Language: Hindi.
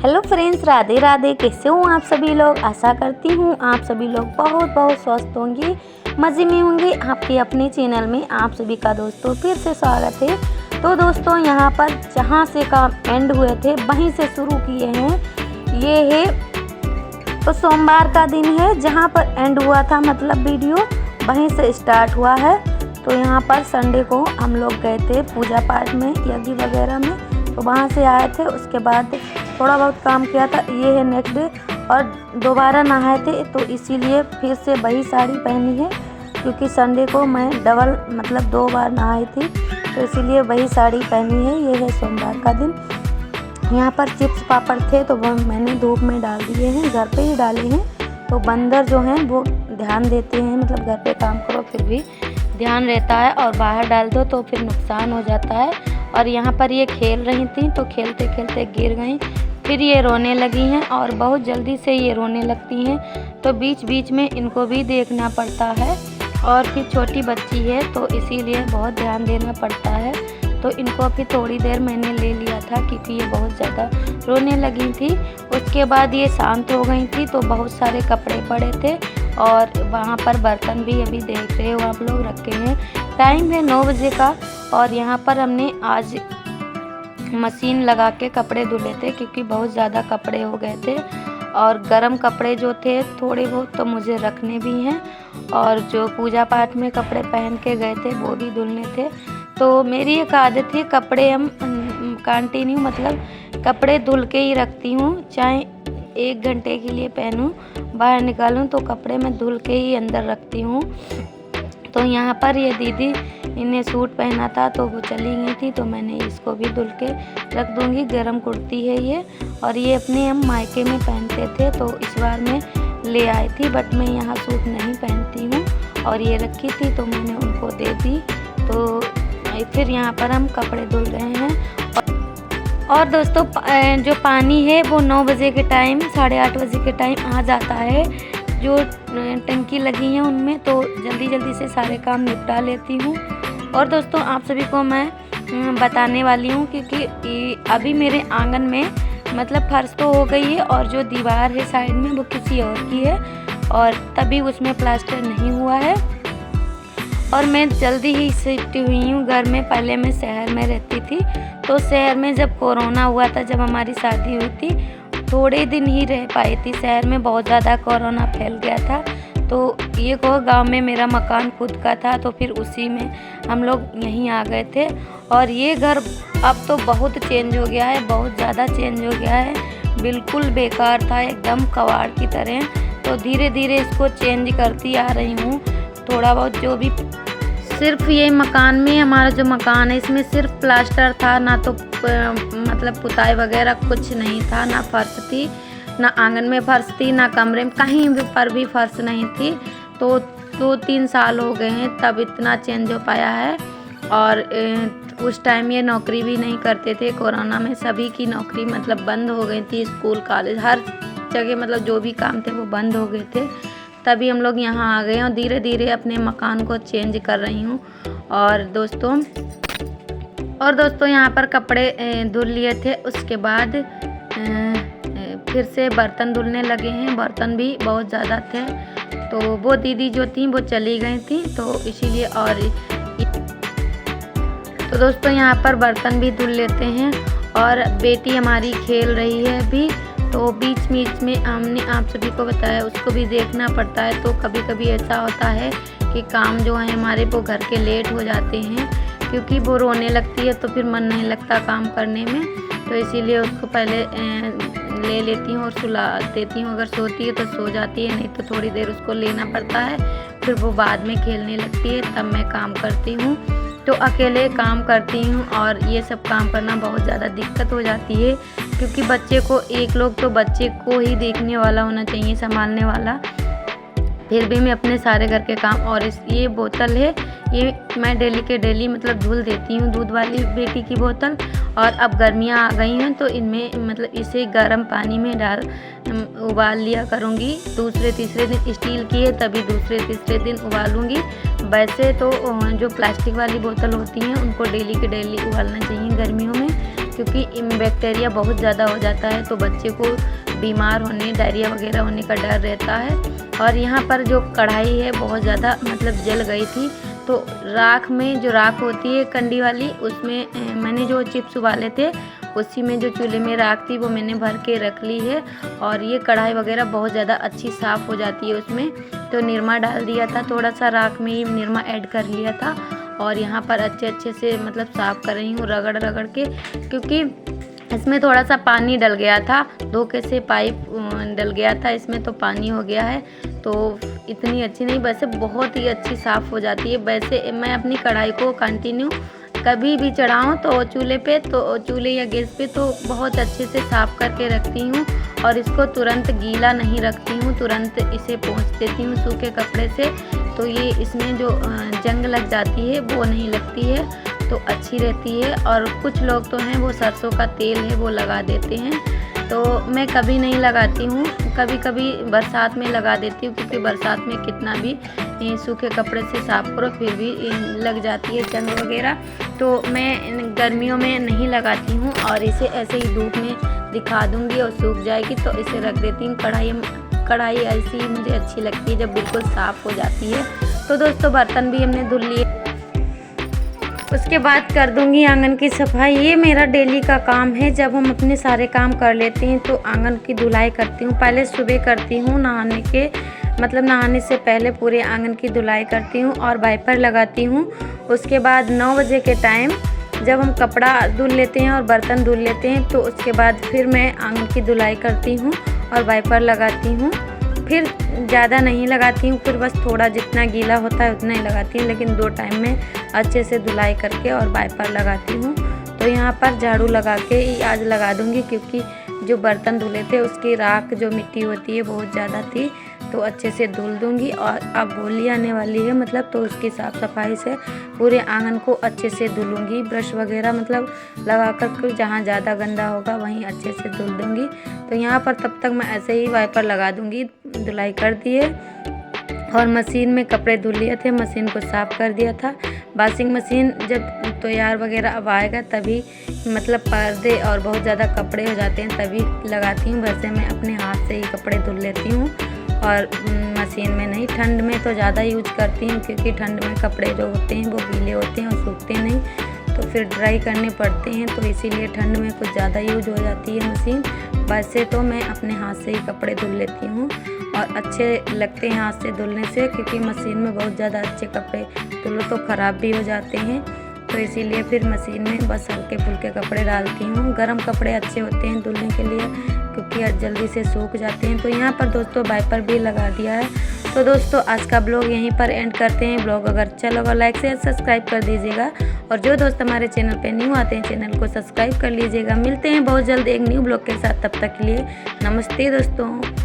Hello friends, Radhe Radhe. कैसे हो आप सभी लोग। आशा करती हूँ आप सभी लोग बहुत बहुत स्वस्थ होंगे, मज़े में होंगे। आपके अपने चैनल में आप सभी का दोस्तों फिर से स्वागत है। तो दोस्तों, यहाँ पर जहाँ से काम एंड हुए थे वहीं से शुरू किए हैं। ये है तो सोमवार का दिन है, जहाँ पर एंड हुआ था, मतलब वीडियो वहीं से स्टार्ट हुआ है। तो यहाँ पर संडे को हम लोग गए थे पूजा पाठ में, यज्ञ वगैरह में, तो वहाँ से आए थे। उसके बाद थोड़ा बहुत काम किया था। ये है नेक्स्ट डे, और दोबारा नहाए थे, तो इसीलिए फिर से वही साड़ी पहनी है, क्योंकि संडे को मैं डबल मतलब 2 बार नहाई थी, तो इसीलिए वही साड़ी पहनी है। ये है सोमवार का दिन। यहाँ पर चिप्स पापड़ थे, तो वो मैंने धूप में डाल दिए हैं, घर पे ही डाले हैं। तो बंदर जो हैं वो ध्यान देते हैं, मतलब घर पे काम करो फिर भी ध्यान रहता है, और बाहर डाल दो तो फिर नुकसान हो जाता है। और यहाँ पर ये खेल रही थी, तो खेलते खेलते गिर गई, फिर ये रोने लगी हैं, और बहुत जल्दी से ये रोने लगती हैं, तो बीच बीच में इनको भी देखना पड़ता है। और फिर छोटी बच्ची है, तो इसीलिए बहुत ध्यान देना पड़ता है। तो इनको फिर थोड़ी देर मैंने ले लिया था, क्योंकि ये बहुत ज़्यादा रोने लगी थी। उसके बाद ये शांत हो गई थी, तो बहुत सारे कपड़े पड़े थे, और वहाँ पर बर्तन भी अभी देख रहे हो आप लोग रखे हैं। टाइम है 9 बजे का, और यहाँ पर हमने आज मशीन लगा के कपड़े धुले थे, क्योंकि बहुत ज़्यादा कपड़े हो गए थे। और गरम कपड़े जो थे थोड़े बहुत तो मुझे रखने भी हैं, और जो पूजा पाठ में कपड़े पहन के गए थे वो भी धुलने थे। तो मेरी एक आदत है, कपड़े हम कंटिन्यू मतलब कपड़े धुल के ही रखती हूँ, चाहे 1 घंटे के लिए पहनूँ, बाहर निकालूँ, तो कपड़े मैं धुल के ही अंदर रखती हूँ। तो यहाँ पर ये दीदी इन्हें सूट पहना था, तो वो चली गई थी, तो मैंने इसको भी धुल के रख दूँगी। गरम कुर्ती है ये, और ये अपने हम मायके में पहनते थे, तो इस बार मैं ले आई थी, बट मैं यहाँ सूट नहीं पहनती हूँ, और ये रखी थी तो मैंने उनको दे दी। तो फिर यहाँ पर हम कपड़े धुल रहे हैं। और दोस्तों, जो पानी है वो 9 बजे के टाइम, 8:30 बजे के टाइम आ जाता है। जो टंकी लगी है उनमें तो जल्दी जल्दी से सारे काम निपटा लेती हूँ। और दोस्तों, आप सभी को मैं बताने वाली हूँ, क्योंकि अभी मेरे आंगन में मतलब फर्श तो हो गई है, और जो दीवार है साइड में वो किसी और की है, और तभी उसमें प्लास्टर नहीं हुआ है। और मैं जल्दी ही शिफ्ट हुई हूँ घर में। पहले मैं शहर में रहती थी, तो शहर में जब कोरोना हुआ था, जब हमारी शादी हुई थी, थोड़े दिन ही रह पाई थी शहर में, बहुत ज़्यादा कोरोना फैल गया था। तो ये को गांव में मेरा मकान खुद का था, तो फिर उसी में हम लोग यहीं आ गए थे। और ये घर अब तो बहुत चेंज हो गया है, बहुत ज़्यादा चेंज हो गया है, बिल्कुल बेकार था, एकदम कबाड़ की तरह। तो धीरे धीरे इसको चेंज करती आ रही हूँ, थोड़ा बहुत जो भी। सिर्फ ये मकान में, हमारा जो मकान है इसमें सिर्फ प्लास्टर था, ना तो मतलब पुताई वगैरह कुछ नहीं था, ना फर्श थी, ना आंगन में फर्श थी, ना कमरे में कहीं पर भी फर्श नहीं थी। तो 2-3 साल हो गए हैं तब इतना चेंज हो पाया है। और उस टाइम ये नौकरी भी नहीं करते थे, कोरोना में सभी की नौकरी मतलब बंद हो गई थी, स्कूल कॉलेज हर जगह मतलब जो भी काम थे वो बंद हो गए थे। तभी हम लोग यहाँ आ गए, और धीरे धीरे अपने मकान को चेंज कर रही हूँ। और दोस्तों यहाँ पर कपड़े धुल लिए थे, उसके बाद फिर से बर्तन धुलने लगे हैं। बर्तन भी बहुत ज़्यादा थे, तो वो दीदी जो थी वो चली गई थी, तो इसीलिए। और तो दोस्तों यहाँ पर बर्तन भी धुल लेते हैं। और बेटी हमारी खेल रही है अभी, तो बीच बीच में हमने आप सभी को बताया, उसको भी देखना पड़ता है। तो कभी कभी ऐसा होता है कि काम जो है हमारे वो घर के लेट हो जाते हैं, क्योंकि वो रोने लगती है, तो फिर मन नहीं लगता काम करने में। तो इसीलिए उसको पहले ले लेती हूँ और सुला देती हूँ। अगर सोती है तो सो जाती है, नहीं तो थोड़ी देर उसको लेना पड़ता है, फिर वो बाद में खेलने लगती है, तब मैं काम करती हूँ। तो अकेले काम करती हूँ, और ये सब काम करना बहुत ज़्यादा दिक्कत हो जाती है, क्योंकि बच्चे को एक लोग तो बच्चे को ही देखने वाला होना चाहिए, संभालने वाला। फिर भी मैं अपने सारे घर के काम। और ये बोतल है, ये मैं डेली के डेली मतलब धुल देती हूँ, दूध वाली बेटी की बोतल। और अब गर्मियाँ आ गई हैं, तो इनमें मतलब इसे गर्म पानी में डाल उबाल लिया करूँगी। दूसरे तीसरे दिन स्टील की है, तभी दूसरे तीसरे दिन उबालूँगी। वैसे तो जो प्लास्टिक वाली बोतल होती हैं उनको डेली के डेली उबालना चाहिए गर्मियों में, क्योंकि बैक्टीरिया बहुत ज़्यादा हो जाता है तो बच्चे को बीमार होने, डायरिया वगैरह होने का डर रहता है। और यहाँ पर जो कढ़ाई है बहुत ज़्यादा मतलब जल गई थी, तो राख में जो राख होती है कंडी वाली, उसमें मैंने जो चिप्स उबाले थे उसी में जो चूल्हे में राख थी वो मैंने भर के रख ली है। और ये कढ़ाई वगैरह बहुत ज़्यादा अच्छी साफ़ हो जाती है उसमें। तो निरमा डाल दिया था, थोड़ा सा राख में ही निरमा ऐड कर लिया था और यहाँ पर अच्छे से मतलब साफ़ कर रही हूँ रगड़ रगड़ के, क्योंकि इसमें थोड़ा सा पानी डल गया था, धोखे से पाइप डल गया था इसमें, तो पानी हो गया है। तो इतनी अच्छी नहीं, वैसे बहुत ही अच्छी साफ़ हो जाती है। वैसे मैं अपनी कढ़ाई को कंटिन्यू कभी भी चढ़ाऊँ तो चूल्हे पे, तो चूल्हे या गैस पे तो बहुत अच्छे से साफ़ करके रखती हूँ और इसको तुरंत गीला नहीं रखती हूँ, तुरंत इसे पोंछ देती हूँ सूखे कपड़े से। तो ये इसमें जो जंग लग जाती है वो नहीं लगती है, तो अच्छी रहती है। और कुछ लोग तो हैं वो सरसों का तेल है वो लगा देते हैं, तो मैं कभी नहीं लगाती हूँ, कभी कभी बरसात में लगा देती हूँ, क्योंकि बरसात में कितना भी सूखे कपड़े से साफ़ करो फिर भी लग जाती है जंग वगैरह। तो मैं गर्मियों में नहीं लगाती हूँ और इसे ऐसे ही धूप में दिखा दूँगी और सूख जाएगी तो इसे रख देती हूँ। कढ़ाई ऐसी ही मुझे अच्छी लगती है जब बिल्कुल साफ़ हो जाती है। तो दोस्तों बर्तन भी हमने धुल लिए, उसके बाद कर दूंगी आंगन की सफाई। ये मेरा डेली का काम है, जब हम अपने सारे काम कर लेते हैं तो आंगन की धुलाई करती हूँ। पहले सुबह करती हूँ नहाने से पहले पूरे आंगन की धुलाई करती हूँ और वाइपर लगाती हूँ। उसके बाद 9 बजे के टाइम जब हम कपड़ा धुल लेते हैं और बर्तन धुल लेते हैं तो उसके बाद फिर मैं आंगन की धुलाई करती हूँ और वाइपर लगाती हूँ। फिर ज़्यादा नहीं लगाती हूँ, फिर बस थोड़ा जितना गीला होता है उतना ही लगाती हूँ, लेकिन 2 टाइम में अच्छे से धुलाई करके और वाइपर लगाती हूँ। तो यहाँ पर झाड़ू लगा के ही आज लगा दूँगी, क्योंकि जो बर्तन धुले थे उसकी राख जो मिट्टी होती है बहुत ज़्यादा थी, तो अच्छे से धुल दूँगी। और अब होली आने वाली है मतलब, तो उसकी साफ़ सफाई से पूरे आंगन को अच्छे से धुलूँगी, ब्रश वगैरह मतलब लगा कर जहाँ ज़्यादा गंदा होगा वहीं अच्छे से धुल दूँगी। तो यहाँ पर तब तक मैं ऐसे ही वाइपर लगा दूँगी, धुलाई कर दिए और मशीन में कपड़े धुल लिए थे, मशीन को साफ़ कर दिया था। वॉशिंग मशीन जब तैयार वगैरह अब आएगा तभी मतलब पर्दे और बहुत ज़्यादा कपड़े हो जाते हैं तभी लगाती हूँ, वैसे मैं अपने हाथ से ही कपड़े धुल लेती हूँ और मशीन में नहीं। ठंड में तो ज़्यादा यूज करती हूँ, क्योंकि ठंड में कपड़े जो होते हैं वो गीले होते हैं और सूखते नहीं, तो फिर ड्राई करने पड़ते हैं, तो इसीलिए ठंड में कुछ ज़्यादा यूज हो जाती है मशीन। वैसे तो मैं अपने हाथ से ही कपड़े धुल लेती हूँ और अच्छे लगते हैं हाथ से धुलने से, क्योंकि मशीन में बहुत ज़्यादा अच्छे कपड़े धुलो तो ख़राब भी हो जाते हैं, तो इसीलिए फिर मशीन में बस हल्के फुल्के कपड़े डालती हूँ। गर्म कपड़े अच्छे होते हैं धुलने के लिए, क्योंकि जल्दी से सूख जाते हैं। तो यहाँ पर दोस्तों वाइपर भी लगा दिया है। तो दोस्तों आज का ब्लॉग यहीं पर एंड करते हैं। ब्लॉग अगर अच्छा लगा लाइक शेयर सब्सक्राइब कर दीजिएगा, और जो दोस्त हमारे चैनल पे न्यू आते हैं चैनल को सब्सक्राइब कर लीजिएगा। मिलते हैं बहुत जल्द एक न्यू ब्लॉग के साथ, तब तक के लिए नमस्ते दोस्तों।